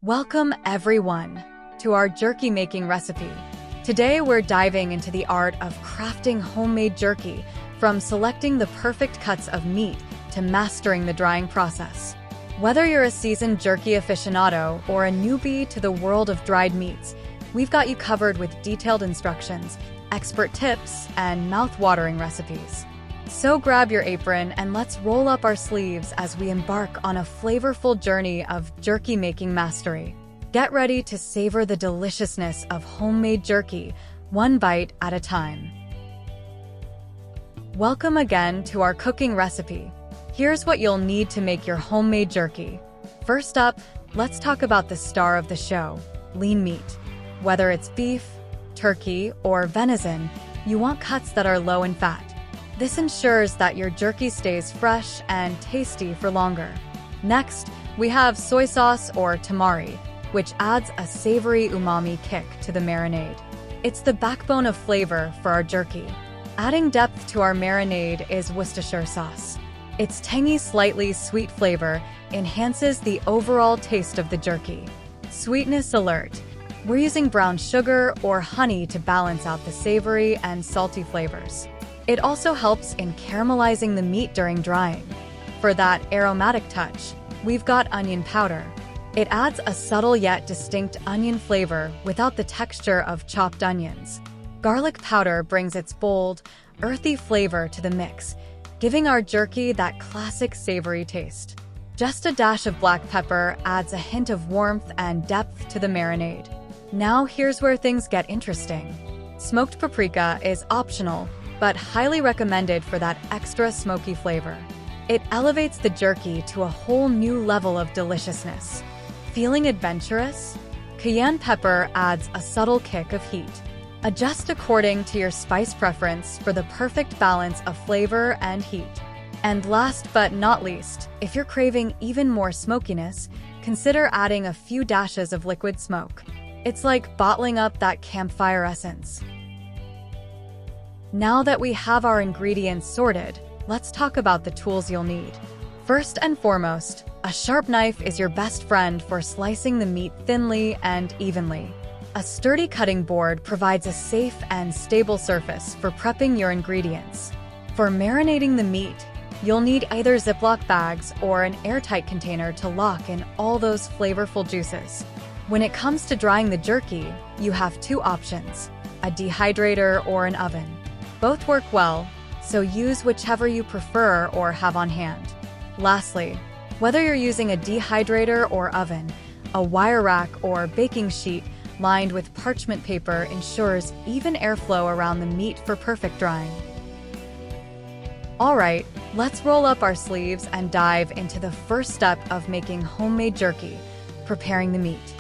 Welcome, everyone, to our jerky making recipe. Today, we're diving into the art of crafting homemade jerky, from selecting the perfect cuts of meat to mastering the drying process. Whether you're a seasoned jerky aficionado or a newbie to the world of dried meats, we've got you covered with detailed instructions, expert tips, and mouth-watering recipes. So grab your apron and let's roll up our sleeves as we embark on a flavorful journey of jerky-making mastery. Get ready to savor the deliciousness of homemade jerky, one bite at a time. Welcome again to our cooking recipe. Here's what you'll need to make your homemade jerky. First up, let's talk about the star of the show, lean meat. Whether it's beef, turkey, or venison, you want cuts that are low in fat. This ensures that your jerky stays fresh and tasty for longer. Next, we have soy sauce or tamari, which adds a savory umami kick to the marinade. It's the backbone of flavor for our jerky. Adding depth to our marinade is Worcestershire sauce. Its tangy, slightly sweet flavor enhances the overall taste of the jerky. Sweetness alert. We're using brown sugar or honey to balance out the savory and salty flavors. It also helps in caramelizing the meat during drying. For that aromatic touch, we've got onion powder. It adds a subtle yet distinct onion flavor without the texture of chopped onions. Garlic powder brings its bold, earthy flavor to the mix, giving our jerky that classic savory taste. Just a dash of black pepper adds a hint of warmth and depth to the marinade. Now here's where things get interesting. Smoked paprika is optional, but highly recommended for that extra smoky flavor. It elevates the jerky to a whole new level of deliciousness. Feeling adventurous? Cayenne pepper adds a subtle kick of heat. Adjust according to your spice preference for the perfect balance of flavor and heat. And last but not least, if you're craving even more smokiness, consider adding a few dashes of liquid smoke. It's like bottling up that campfire essence. Now that we have our ingredients sorted, let's talk about the tools you'll need. First and foremost, a sharp knife is your best friend for slicing the meat thinly and evenly. A sturdy cutting board provides a safe and stable surface for prepping your ingredients. For marinating the meat, you'll need either Ziploc bags or an airtight container to lock in all those flavorful juices. When it comes to drying the jerky, you have two options, a dehydrator or an oven. Both work well, so use whichever you prefer or have on hand. Lastly, whether you're using a dehydrator or oven, a wire rack or baking sheet lined with parchment paper ensures even airflow around the meat for perfect drying. All right, let's roll up our sleeves and dive into the first step of making homemade jerky, preparing the meat.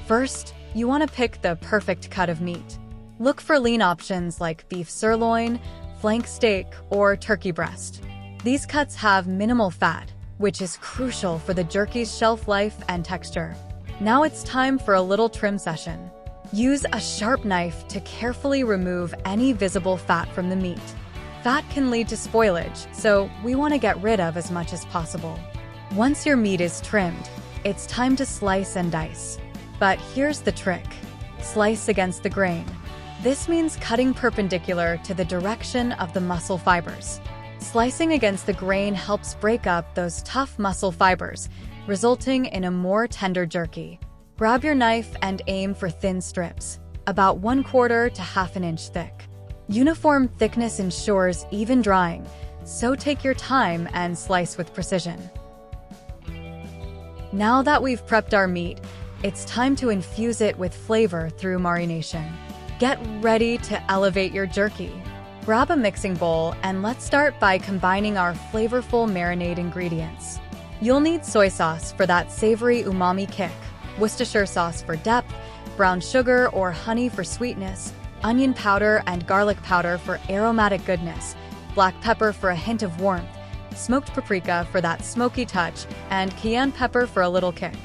First, you want to pick the perfect cut of meat. Look for lean options like beef sirloin, flank steak, or turkey breast. These cuts have minimal fat, which is crucial for the jerky's shelf life and texture. Now it's time for a little trim session. Use a sharp knife to carefully remove any visible fat from the meat. Fat can lead to spoilage, so we want to get rid of as much as possible. Once your meat is trimmed, it's time to slice and dice. But here's the trick. Slice against the grain. This means cutting perpendicular to the direction of the muscle fibers. Slicing against the grain helps break up those tough muscle fibers, resulting in a more tender jerky. Grab your knife and aim for thin strips, about 1/4 to half an inch thick. Uniform thickness ensures even drying, so take your time and slice with precision. Now that we've prepped our meat, it's time to infuse it with flavor through marination. Get ready to elevate your jerky. Grab a mixing bowl and let's start by combining our flavorful marinade ingredients. You'll need soy sauce for that savory umami kick, Worcestershire sauce for depth, brown sugar or honey for sweetness, onion powder and garlic powder for aromatic goodness, black pepper for a hint of warmth, smoked paprika for that smoky touch, and cayenne pepper for a little kick.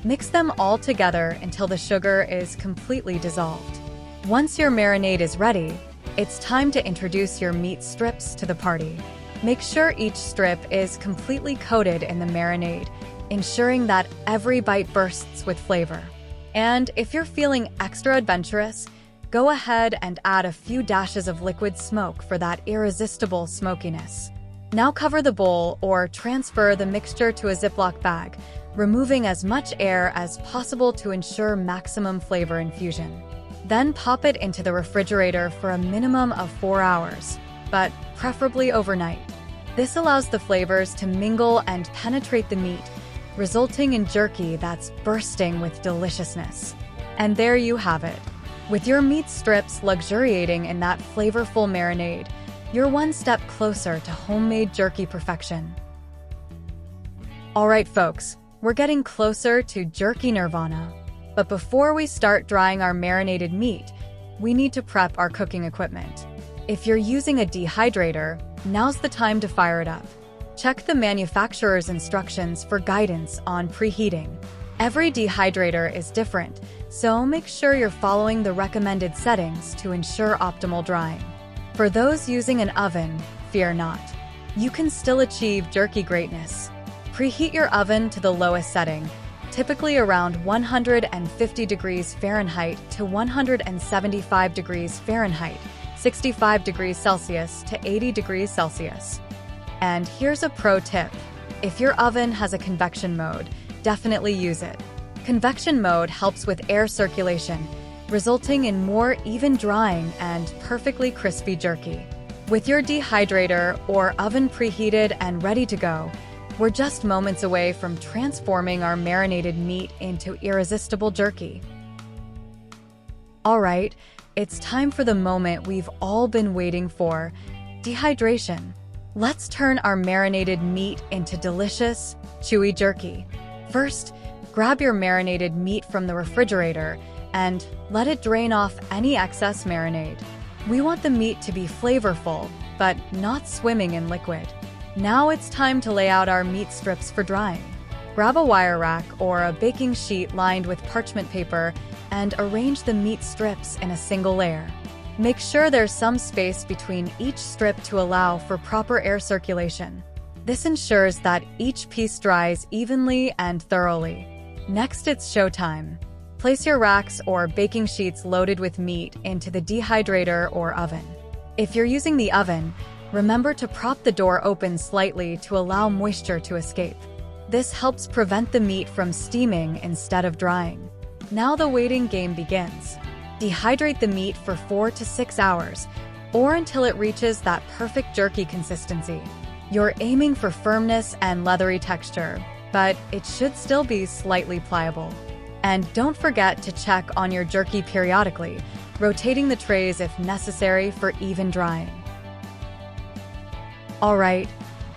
Mix them all together until the sugar is completely dissolved. Once your marinade is ready, it's time to introduce your meat strips to the party. Make sure each strip is completely coated in the marinade, ensuring that every bite bursts with flavor. And if you're feeling extra adventurous, go ahead and add a few dashes of liquid smoke for that irresistible smokiness. Now cover the bowl or transfer the mixture to a Ziploc bag, removing as much air as possible to ensure maximum flavor infusion. Then pop it into the refrigerator for a minimum of 4 hours, but preferably overnight. This allows the flavors to mingle and penetrate the meat, resulting in jerky that's bursting with deliciousness. And there you have it. With your meat strips luxuriating in that flavorful marinade, you're one step closer to homemade jerky perfection. All right, folks, we're getting closer to jerky nirvana. But before we start drying our marinated meat, we need to prep our cooking equipment. If you're using a dehydrator, now's the time to fire it up. Check the manufacturer's instructions for guidance on preheating. Every dehydrator is different, so make sure you're following the recommended settings to ensure optimal drying. For those using an oven, fear not. You can still achieve jerky greatness. Preheat your oven to the lowest setting, typically around 150 degrees Fahrenheit to 175 degrees Fahrenheit, 65 degrees Celsius to 80 degrees Celsius. And here's a pro tip. If your oven has a convection mode, definitely use it. Convection mode helps with air circulation, resulting in more even drying and perfectly crispy jerky. With your dehydrator or oven preheated and ready to go, we're just moments away from transforming our marinated meat into irresistible jerky. All right, it's time for the moment we've all been waiting for, dehydration. Let's turn our marinated meat into delicious, chewy jerky. First, grab your marinated meat from the refrigerator and let it drain off any excess marinade. We want the meat to be flavorful, but not swimming in liquid. Now it's time to lay out our meat strips for drying. Grab a wire rack or a baking sheet lined with parchment paper and arrange the meat strips in a single layer. Make sure there's some space between each strip to allow for proper air circulation. This ensures that each piece dries evenly and thoroughly. Next, it's showtime. Place your racks or baking sheets loaded with meat into the dehydrator or oven. If you're using the oven, remember to prop the door open slightly to allow moisture to escape. This helps prevent the meat from steaming instead of drying. Now the waiting game begins. Dehydrate the meat for 4 to 6 hours, or until it reaches that perfect jerky consistency. You're aiming for firmness and leathery texture, but it should still be slightly pliable. And don't forget to check on your jerky periodically, rotating the trays if necessary for even drying. All right,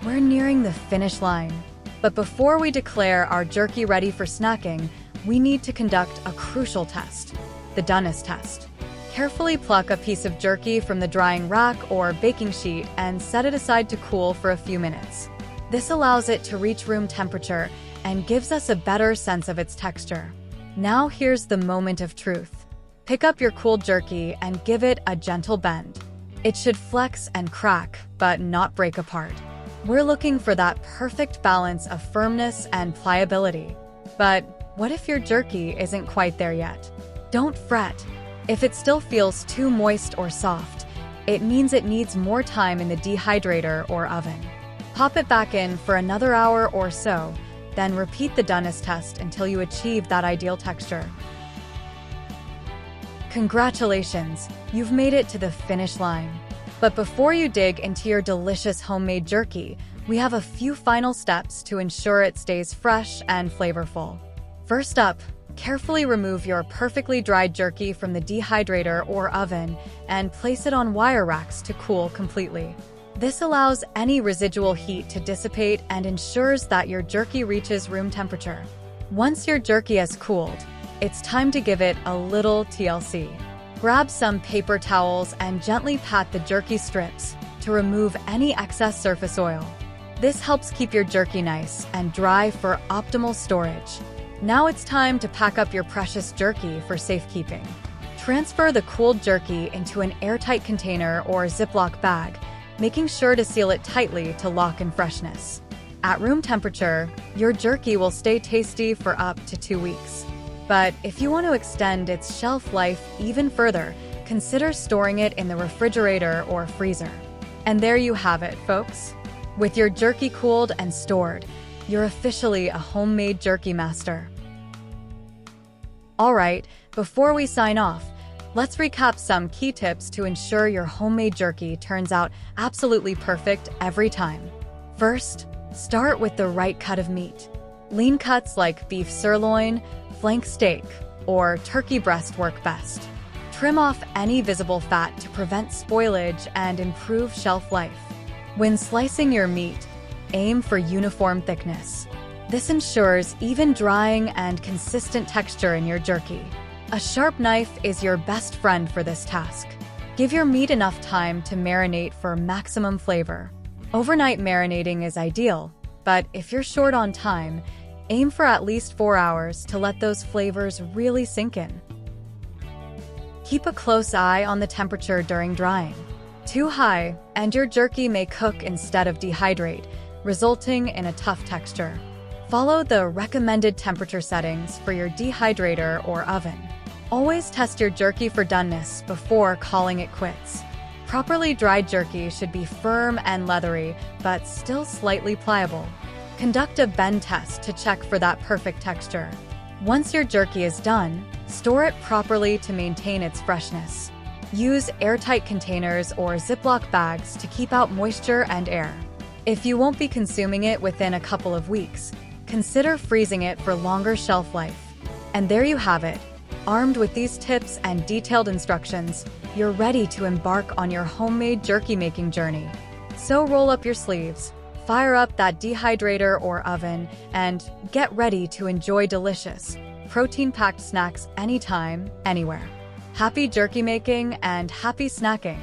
we're nearing the finish line. But before we declare our jerky ready for snacking, we need to conduct a crucial test, the doneness test. Carefully pluck a piece of jerky from the drying rack or baking sheet and set it aside to cool for a few minutes. This allows it to reach room temperature and gives us a better sense of its texture. Now here's the moment of truth. Pick up your cooled jerky and give it a gentle bend. It should flex and crack, but not break apart. We're looking for that perfect balance of firmness and pliability. But what if your jerky isn't quite there yet? Don't fret. If it still feels too moist or soft, it means it needs more time in the dehydrator or oven. Pop it back in for another hour or so, then repeat the doneness test until you achieve that ideal texture. Congratulations, you've made it to the finish line. But before you dig into your delicious homemade jerky, we have a few final steps to ensure it stays fresh and flavorful. First up, carefully remove your perfectly dried jerky from the dehydrator or oven and place it on wire racks to cool completely. This allows any residual heat to dissipate and ensures that your jerky reaches room temperature. Once your jerky has cooled, it's time to give it a little TLC. Grab some paper towels and gently pat the jerky strips to remove any excess surface oil. This helps keep your jerky nice and dry for optimal storage. Now it's time to pack up your precious jerky for safekeeping. Transfer the cooled jerky into an airtight container or Ziploc bag, making sure to seal it tightly to lock in freshness. At room temperature, your jerky will stay tasty for up to 2 weeks. But if you want to extend its shelf life even further, consider storing it in the refrigerator or freezer. And there you have it, folks. With your jerky cooled and stored, you're officially a homemade jerky master. All right, before we sign off, let's recap some key tips to ensure your homemade jerky turns out absolutely perfect every time. First, start with the right cut of meat. Lean cuts like beef sirloin, flank steak, or turkey breast work best. Trim off any visible fat to prevent spoilage and improve shelf life. When slicing your meat, aim for uniform thickness. This ensures even drying and consistent texture in your jerky. A sharp knife is your best friend for this task. Give your meat enough time to marinate for maximum flavor. Overnight marinating is ideal, but if you're short on time, aim for at least 4 hours to let those flavors really sink in. Keep a close eye on the temperature during drying. Too high, and your jerky may cook instead of dehydrate, resulting in a tough texture. Follow the recommended temperature settings for your dehydrator or oven. Always test your jerky for doneness before calling it quits. Properly dried jerky should be firm and leathery, but still slightly pliable. Conduct a bend test to check for that perfect texture. Once your jerky is done, store it properly to maintain its freshness. Use airtight containers or Ziploc bags to keep out moisture and air. If you won't be consuming it within a couple of weeks, consider freezing it for longer shelf life. And there you have it. Armed with these tips and detailed instructions, you're ready to embark on your homemade jerky making journey. So roll up your sleeves, fire up that dehydrator or oven, and get ready to enjoy delicious, protein-packed snacks anytime, anywhere. Happy jerky making and happy snacking!